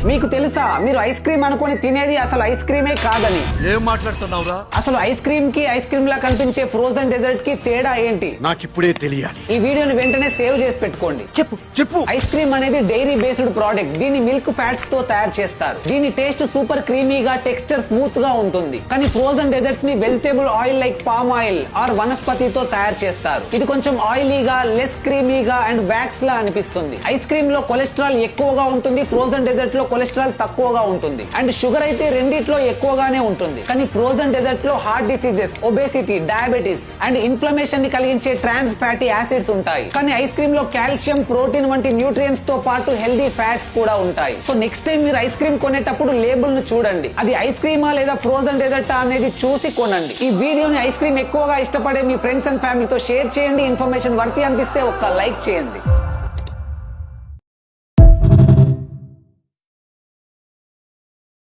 మీకు తెలుసా మీరు ఐస్ క్రీమ్ అనుకొని తినేది అసలు ఐస్ క్రీమే కాదని? ఏం మాట్లాడుతున్నావురా? అసలు ఐస్ క్రీమ్ కి ఐస్ క్రీమ్ లా కనిపించే ఫ్రోజన్ డెజర్ట్ కి తేడా ఏంటి? నాకిప్పుడే తెలియాలి. ఈ వీడియోని వెంటనే సేవ్ చేసి పెట్టుకోండి. చెప్పు. ఐస్ క్రీమ్ అనేది డైరీ బేస్డ్ ప్రోడక్ట్. దీన్ని మిల్క్ ఫ్యాట్స్ తో తయారు చేస్తారు. దీని టేస్ట్ సూపర్ క్రీమీగా, టెక్స్చర్ స్మూత్ గా ఉంటుంది. కానీ ఫ్రోజన్ డెజర్ట్స్ ని vegetable oil like palm oil or వనస్పతితో తయారు చేస్తారు. ఇది కొంచెం ఆయిలీగా, లెస్ క్రీమీగా అండ్ వ్యాక్స్ లా అనిపిస్తుంది. ఐస్ క్రీమ్ లో కొలెస్ట్రాల్ ఎక్కువగా ఉంటుంది, ఫ్రోజన్ డెజర్ట్ లో కొలెస్ట్రాల్ తక్కువగా ఉంటుంది. అండ్ షుగర్ అయితే రెండిట్లో ఎక్కువగానే ఉంటుంది. కానీ ఫ్రోజన్ డెజర్ట్ లో heart diseases, obesity, diabetes and inflammation ని కలిగించే ట్రాన్స్ ఫ్యాటీ యాసిడ్స్ ఉంటాయి. కానీ ఐస్ క్రీమ్ లో కాల్షియం, ప్రోటీన్ వంటి న్యూట్రియంట్స్ తో పాటు హెల్దీ ఫ్యాట్స్ కూడా ఉంటాయి. సో నెక్స్ట్ టైం మీరు ఐస్ క్రీమ్ కొనేటప్పుడు లేబుల్ ను చూడండి. అది ఐస్ క్రీమా లేదా ఫ్రోజన్ డెజర్టా అనేది చూసి కొనండి. ఈ వీడియోని ఐస్ క్రీమ్ ఎక్కువగా ఇష్టపడే మీ ఫ్రెండ్స్ అండ్ ఫ్యామిలీతో షేర్ చేయండి. ఇన్ఫర్మేషన్ వర్తి అనిపిస్తే ఒక్క లైక్ చేయండి.